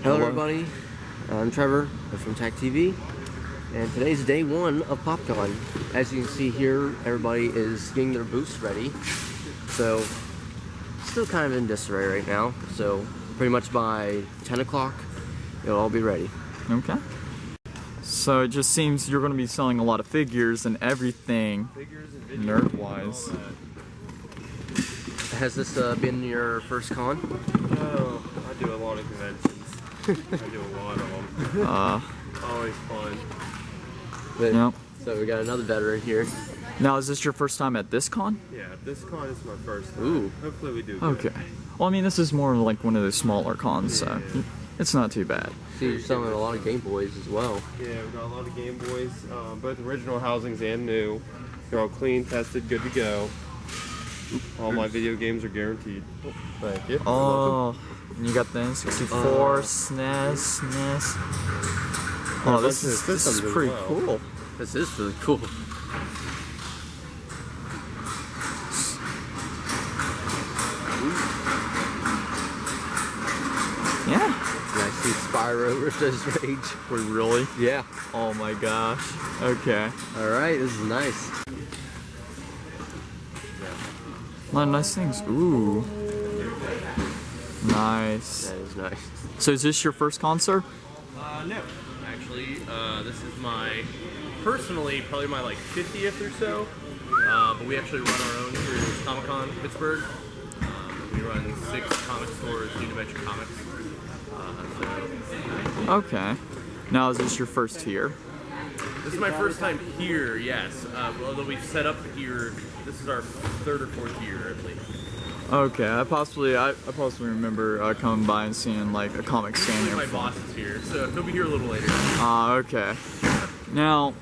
Hello everybody, I'm Trevor from tackTV, and today's day one of PopCon. As you can see here, everybody is getting their booths ready. So, still kind of in disarray right now, so pretty much by 10 o'clock, it'll all be ready. Okay. So it just seems you're going to be selling a lot of figures and everything, nerd-wise. Has this been your first con? No, I do a lot of conventions. I do a lot of them. Always fun. But, yep. So we got another veteran here. Now, is this your first time at this con? Yeah, this con is my first time. Ooh. Hopefully we do good. Okay. Well, I mean, this is more like one of the smaller cons, so it's not too bad. See, you're selling a lot of Game Boys as well. Yeah, we've got a lot of Game Boys, both original housings and new. They're all clean, tested, good to go. All my video games are guaranteed. Thank you. Oh, and you got the N64, SNES, NES. Oh, this is pretty cool. This is really cool. Yeah. I see Spyro vs. Rage. Wait, really? Yeah. Oh my gosh. Okay. Alright, this is nice. A lot of nice things. Ooh. Nice. That is nice. So is this your first concert? No. Actually, this is my, personally, probably my like 50th or so. But we actually run our own through Comic-Con Pittsburgh. We run 6 comic stores, New Adventure Comics. Okay. Now is this your first here? This is my first time here, yes. Although we've set up here, this is our 3rd or 4th year at least. Okay, I possibly remember coming by and seeing like a comic stand here. My boss is here, so he'll be here a little later. Okay. Now,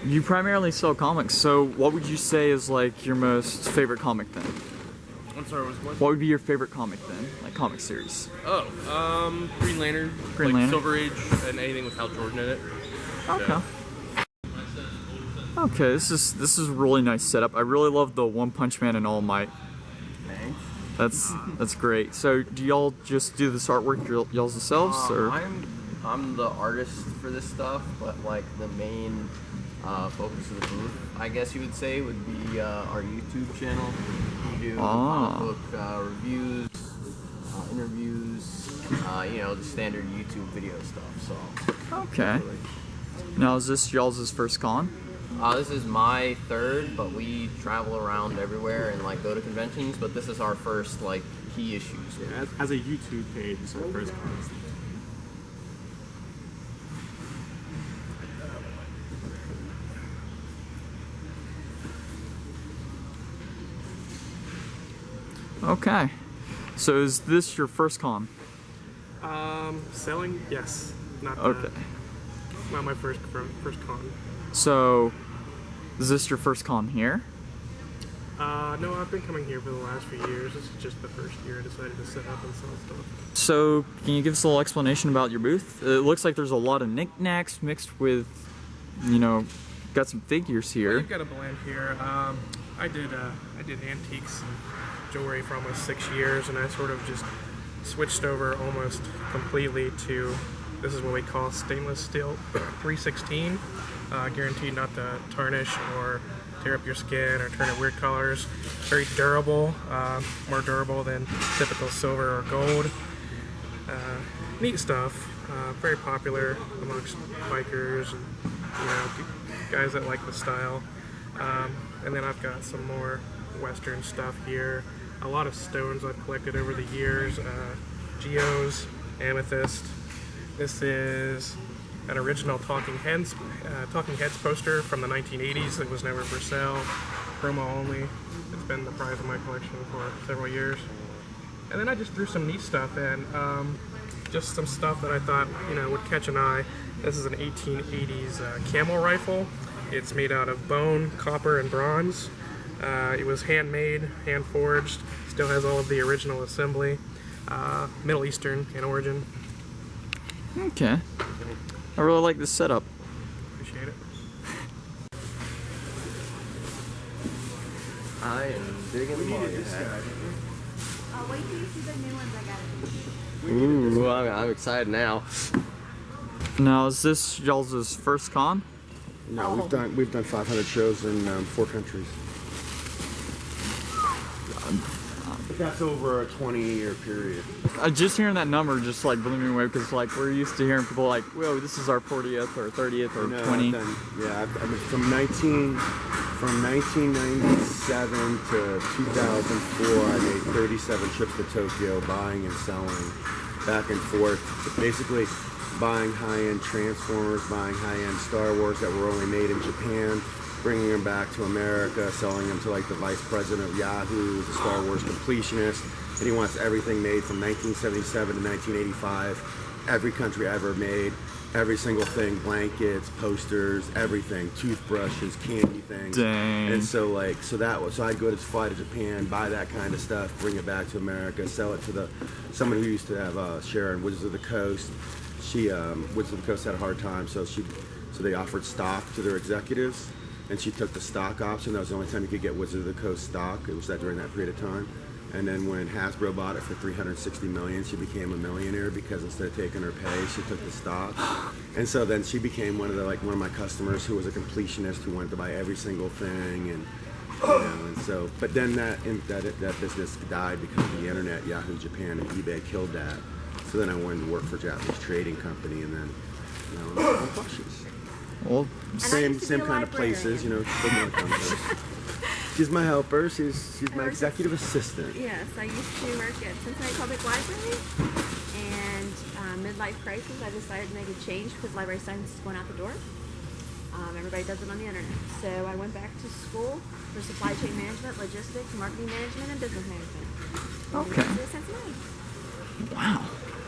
you primarily sell comics, so what would you say is like your most favorite comic then? I'm sorry, what? What would be your favorite comic then? Like comic series? Oh, Green Lantern. Green Lantern? Silver Age, and anything with Hal Jordan in it. Okay. So. Okay, this is a really nice setup. I really love the One Punch Man and All Might. Thanks. That's great. So do y'all just do this artwork y'all's yourselves, or? I'm the artist for this stuff, but like the main focus of the booth, I guess you would say, would be our YouTube channel. We do comic book reviews, interviews, you know, the standard YouTube video stuff. So. Okay. Now is this y'all's first con? This is my 3rd, but we travel around everywhere and like go to conventions. But this is our first like key issues. Yeah, as a YouTube page, it's our first con. Okay. So is this your first con? Selling? Yes. Not not my first con. So, is this your first con here? No, I've been coming here for the last few years. This is just the first year I decided to set up and sell stuff. So, can you give us a little explanation about your booth? It looks like there's a lot of knickknacks mixed with, you know, got some figures here. Well, you've got a blend here. I did antiques and jewelry for almost 6 years, and I sort of just switched over almost completely to, this is what we call stainless steel 316, guaranteed not to tarnish or tear up your skin or turn it weird colors. Very durable, more durable than typical silver or gold. Neat stuff, very popular amongst bikers and, you know, guys that like the style. And then I've got some more Western stuff here. A lot of stones I've collected over the years, geos, amethyst. This is an original Talking Heads poster from the 1980s that was never for sale, promo only. It's been the prize of my collection for several years. And then I just threw some neat stuff in, just some stuff that I thought, you know, would catch an eye. This is an 1880s camel rifle. It's made out of bone, copper, and bronze. It was handmade, hand forged, still has all of the original assembly, Middle Eastern in origin. Okay. I really like this setup. Appreciate it. I am digging the Mario hat. Wait till you see the new ones I got. Ooh, I'm excited now. Now, is this y'all's first con? No, we've done 500 shows in 4 countries. That's over a 20-year period. Just hearing that number just like blew me away because like we're used to hearing people like, whoa, this is our 40th or 30th or 20. I mean, from 1997 to 2004, I made 37 trips to Tokyo, buying and selling, back and forth. Basically, buying high-end Transformers, buying high-end Star Wars that were only made in Japan, bringing them back to America, selling them to like the vice president of Yahoo, the Star Wars completionist, and he wants everything made from 1977 to 1985, every country ever made, every single thing, blankets, posters, everything, toothbrushes, candy things. Dang. And so I'd go to fly to Japan, buy that kind of stuff, bring it back to America, sell it to someone who used to have share in Wizards of the Coast. Wizards of the Coast had a hard time, so they offered stock to their executives. And she took the stock option. That was the only time you could get Wizard of the Coast stock. It was during that period of time. And then when Hasbro bought it for $360 million, she became a millionaire because instead of taking her pay, she took the stock. And so then she became one of my customers who was a completionist who wanted to buy every single thing. And so, but then that business died because of the internet. Yahoo Japan and eBay killed that. So then I wanted to work for a Japanese trading company, and then I'm Plushes. Well, same kind of places, still doing contests. She's my helper. She's my executive assistant. Yes, I used to work at Cincinnati Public Library, and midlife crisis, I decided to make a change because library science is going out the door. Everybody does it on the internet. So I went back to school for supply chain management, logistics, marketing management, and business management. Okay. To Cincinnati. wow.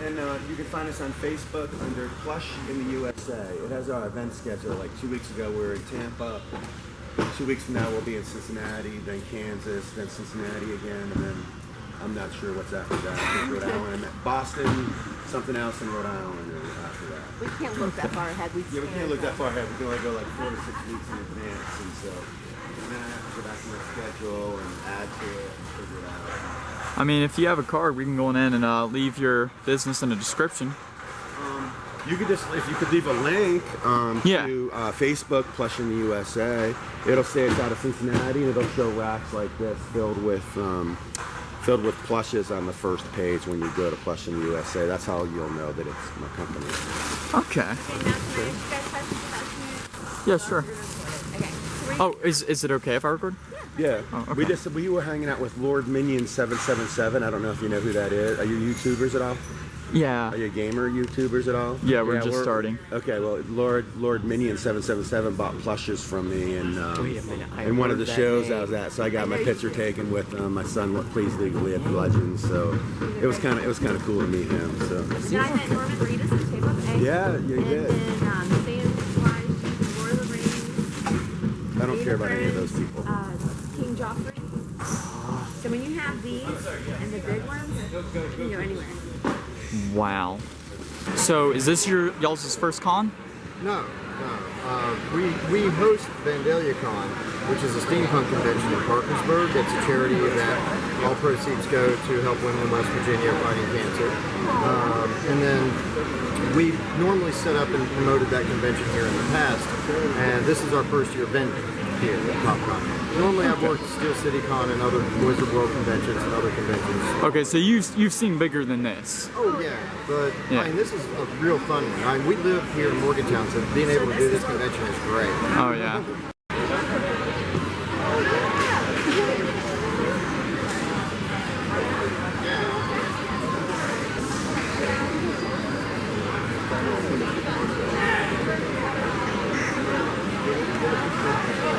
And you can find us on Facebook under Plush in the USA. It has our event schedule. Like 2 weeks ago, we were in Tampa. 2 weeks from now, we'll be in Cincinnati, then Kansas, then Cincinnati again, and then I'm not sure what's after that. I think Rhode Island, Boston, something else in Rhode Island after that. We can't look that far ahead. We can't look that far ahead. We can only go like 4 to 6 weeks in advance, and so then I have to go back to my schedule and add to it and figure it out. I mean, if you have a card, we can go in and leave your business in the description. You could if you could leave a link to Facebook Plush in the USA, it'll say it's out of Cincinnati, and it'll show racks like this filled with plushes on the first page when you go to Plush in the USA. That's how you'll know that it's my company. Okay. Yeah, sure. Oh, is it okay if I record? Yeah. Oh, okay. We were hanging out with Lord Minion 777. I don't know if you know who that is. Are you YouTubers at all? Yeah. Are you gamer YouTubers at all? Yeah, we're just starting. Okay, well, Lord Minion 777 bought plushes from me in one of the shows I was at. So I got my picture taken with my son plays League of Legends. So it was kind of cool to meet him. So. Then I met Norman Reedus and Tape Up A. Yeah, you did. And then Sand Lord of the Rings. I don't care about any of those people. King Joffrey. So when you have these and the big ones, you can go anywhere. Wow. So is this y'all's first con? No. We host Vandalia Con, which is a steampunk convention in Parkersburg. It's a charity event. All proceeds go to help women in West Virginia fighting cancer. And then we normally set up and promoted that convention here in the past, and this is our first year vending here at PopCon. Normally I've worked Steel City Con and other Wizard World conventions and other conventions. Okay, so you've seen bigger than this. Oh yeah, but I mean this is a real fun one. I mean, we live here in Morgantown, so being able to do this convention is great. Oh yeah.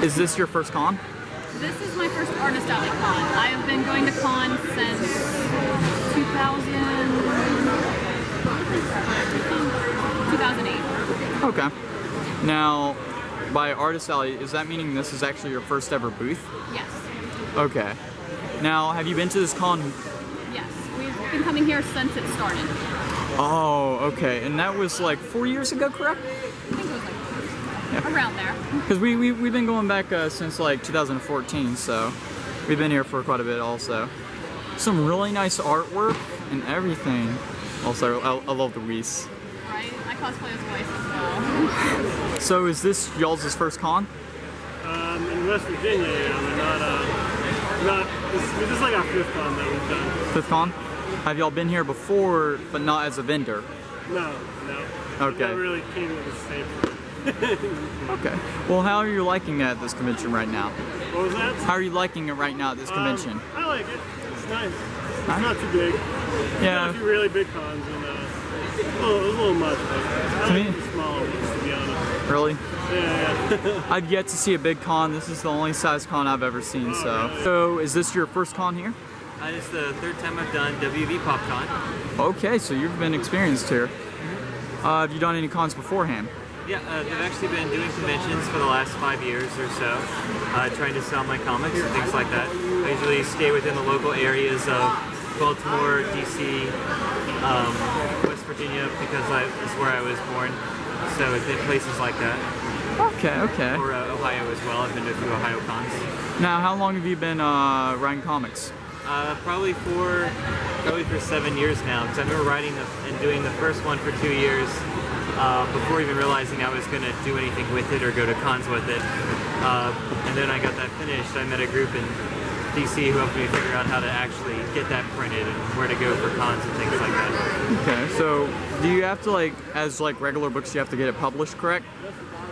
Is this your first con? This is my first artist alley con. I have been going to con since 2008. Okay. Now, by artist alley, is that meaning this is actually your first ever booth? Yes. Okay. Now, have you been to this con? Yes. We've been coming here since it started. Oh, okay. And that was like 4 years ago, correct? I think it was like around there. Because we've been going back since like 2014, so we've been here for quite a bit also. Some really nice artwork and everything. Also, I love the Whis. Right? I cosplay as Weiss as well. So is this y'all's first con? In West Virginia, yeah, but this is like our 5th con that we've done. 5th con? Have y'all been here before, but not as a vendor? No. Okay. Never really came to the state. Okay. Well, how are you liking it at this convention right now? What was that? How are you liking it right now at this convention? I like it. It's nice. It's not too big. Yeah. A few really big cons, and it was a little much, but I like the smaller ones, to be honest. Really? Yeah. I've yet to see a big con. This is the only size con I've ever seen. Really? So is this your first con here? It's the 3rd time I've done WV PopCon. Okay, so you've been experienced here. Have you done any cons beforehand? Yeah, I've actually been doing conventions for the last 5 years or so, trying to sell my comics and things like that. I usually stay within the local areas of Baltimore, DC, West Virginia, because that's where I was born. So it's in places like that. Okay. Or Ohio as well. I've been to a few Ohio cons. Now, how long have you been writing comics? Probably for 7 years now, because I remember writing and doing the first one for 2 years before even realizing I was going to do anything with it or go to cons with it. And then I got that finished. I met a group in DC who helped me figure out how to actually get that printed and where to go for cons and things like that. Okay, so do you have to, as regular books, you have to get it published, correct?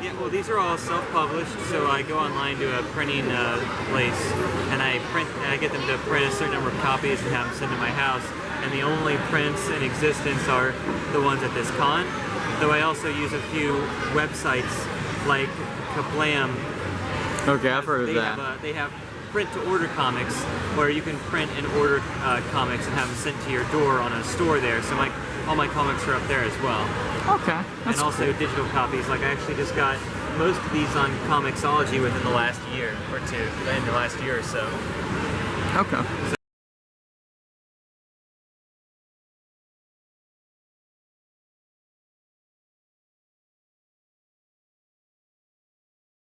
Yeah, well, these are all self-published, so I go online to a printing place, and I get them to print a certain number of copies and have them sent to my house. And the only prints in existence are the ones at this con. Though I also use a few websites like Kablam. Okay, I've heard of that. They have print-to-order comics, where you can print and order comics and have them sent to your door on a store there. So all my comics are up there as well. Okay, that's and also cool. Digital copies. I actually just got most of these on Comixology within the last year or two, in the last year or so. Okay.